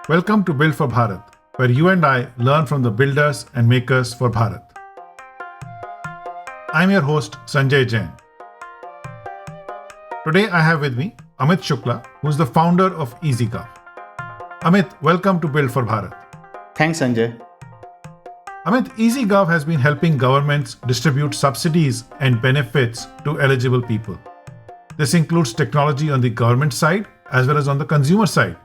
Welcome to Build for Bharat, where you and I learn from the builders and makers for Bharat. I'm your host, Sanjay Jain. Today I have with me Amit Shukla, who is the founder of EasyGov. Amit, welcome to Build for Bharat. Thanks, Sanjay. Amit, EasyGov has been helping governments distribute subsidies and benefits to eligible people. This includes technology on the government side as well as on the consumer side.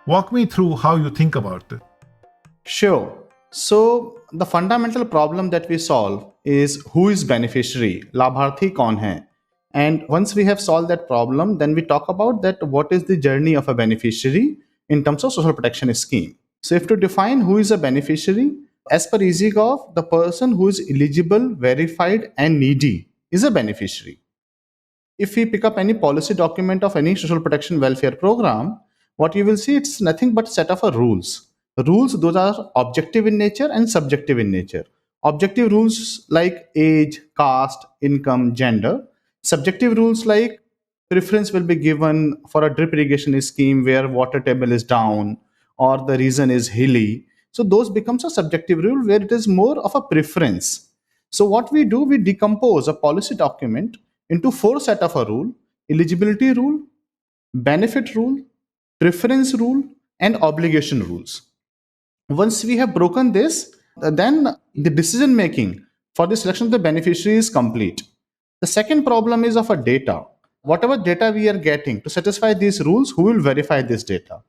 Walk me through how you think about it. Sure. So, the fundamental problem that we solve is who is beneficiary, Labharthi kaun hai. And once we have solved that problem, then we talk about that what is the journey of a beneficiary in terms of social protection scheme. So, if to define who is a beneficiary, as per EasyGov, the person who is eligible, verified, and needy is a beneficiary. If we pick up any policy document of any social protection welfare program, what you will see, it's nothing but set of rules. Rules, those are objective in nature and subjective in nature. Objective rules like age, caste, income, gender. Subjective rules like preference will be given for a drip irrigation scheme where water table is down or the region is hilly. So those becomes a subjective rule where it is more of a preference. So what we do, we decompose a policy document into four set of a rule: eligibility rule, benefit rule, preference rule, and obligation rules. Once we have broken this, then the decision making for the selection of the beneficiary is complete. The second problem is of a data. Whatever data we are getting to satisfy these rules, who will verify this data?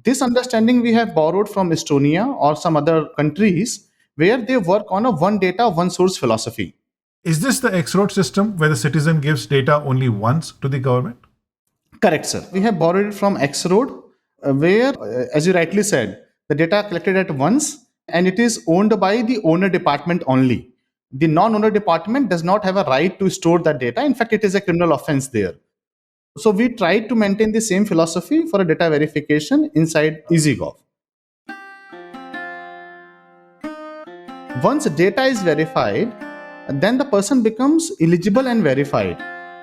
This understanding we have borrowed from Estonia or some other countries where they work on a one data, one source philosophy. Is this the X-road system where the citizen gives data only once to the government? Correct, sir. We have borrowed it from X-road, where, as you rightly said, the data collected at once and it is owned by the owner department only. The non-owner department does not have a right to store that data. In fact, it is a criminal offense there. So we tried to maintain the same philosophy for a data verification inside EasyGov. Once data is verified, then the person becomes eligible and verified.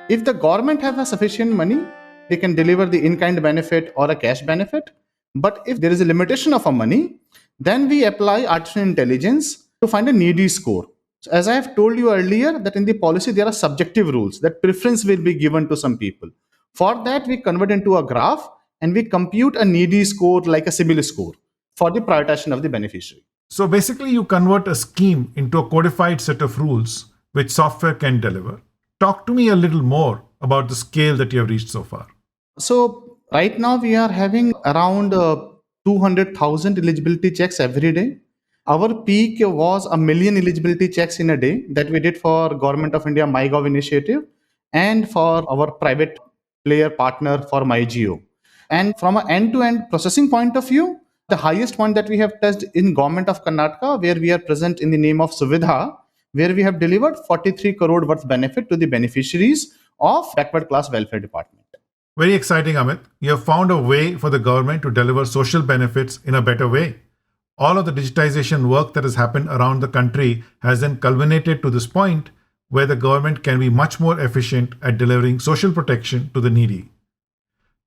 If the government has a sufficient money, they can deliver the in-kind benefit or a cash benefit. But if there is a limitation of a money, then we apply artificial intelligence to find a needy score. So as I have told you earlier, that in the policy there are subjective rules that preference will be given to some people. For that, we convert into a graph and we compute a needy score like a CIBIL score for the prioritization of the beneficiary. So basically, you convert a scheme into a codified set of rules which software can deliver. Talk to me a little more about the scale that you have reached so far. So right now we are having around 200,000 eligibility checks every day. Our peak was 1 million eligibility checks in a day that we did for Government of India MyGov initiative and for our private player partner for MyJio. And from an end-to-end processing point of view, the highest one that we have touched in Government of Karnataka, where we are present in the name of Suvidha, where we have delivered 43 crore worth benefit to the beneficiaries of backward class welfare department. Very exciting, Amit. You have found a way for the government to deliver social benefits in a better way. All of the digitization work that has happened around the country has then culminated to this point where the government can be much more efficient at delivering social protection to the needy.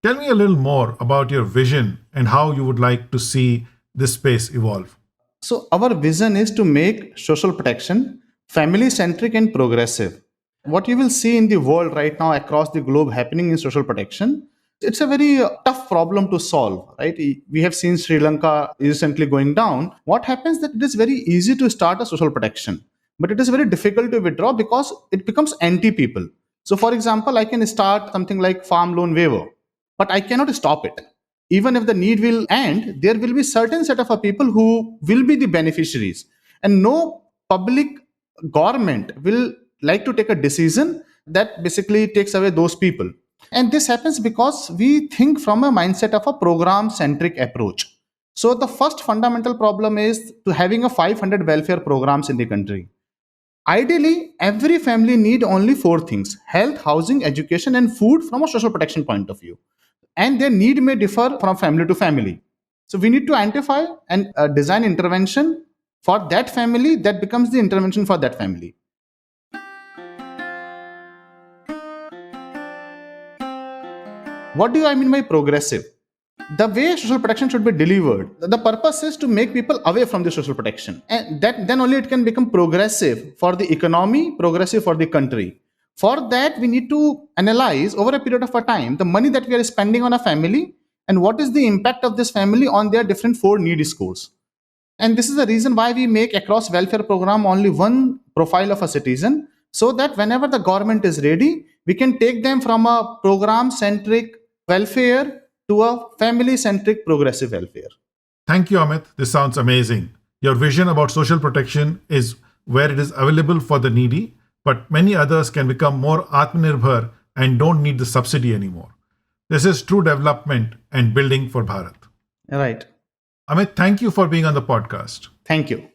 Tell me a little more about your vision and how you would like to see this space evolve. So our vision is to make social protection family-centric and progressive. What you will see in the world right now across the globe happening in social protection, it's a very tough problem to solve, right? We have seen Sri Lanka recently going down. What happens that it is very easy to start a social protection, but it is very difficult to withdraw because it becomes anti-people. So for example, I can start something like farm loan waiver, but I cannot stop it. Even if the need will end, there will be certain set of people who will be the beneficiaries, and no public government will like to take a decision that basically takes away those people. And this happens because we think from a mindset of a program centric approach. So the first fundamental problem is to having a 500 welfare programs in the country. Ideally, every family need only four things: health, housing, education, and food from a social protection point of view. And their need may differ from family to family. So we need to identify and design intervention for that family that becomes the intervention for that family. What do I mean by progressive? the way social protection should be delivered, the purpose is to make people away from the social protection, and that then only it can become progressive for the economy, progressive for the country. For that, we need to analyze over a period of a time the money that we are spending on a family and what is the impact of this family on their different four need scores. And this is the reason why we make across welfare program only one profile of a citizen, so that whenever the government is ready, we can take them from a program centric welfare to a family centric progressive welfare. Thank you, Amit. This sounds amazing. Your vision about social protection is where it is available for the needy, but many others can become more Atmanirbhar and don't need the subsidy anymore. This is true development and building for Bharat. Right. Amit, thank you for being on the podcast. Thank you.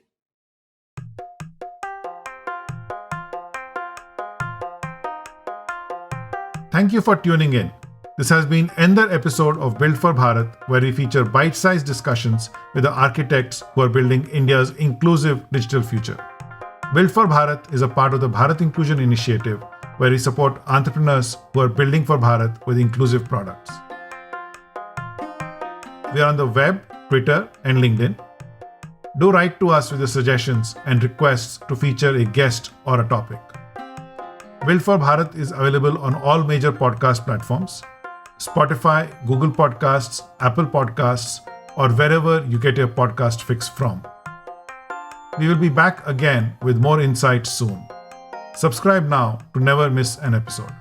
Thank you for tuning in. This has been another episode of Build for Bharat, where we feature bite-sized discussions with the architects who are building India's inclusive digital future. Build for Bharat is a part of the Bharat Inclusion Initiative, where we support entrepreneurs who are building for Bharat with inclusive products. We are on the web, Twitter, and LinkedIn. Do write to us with your suggestions and requests to feature a guest or a topic. Build for Bharat is available on all major podcast platforms: Spotify, Google Podcasts, Apple Podcasts, or wherever you get your podcast fix from. We will be back again with more insights soon. Subscribe now to never miss an episode.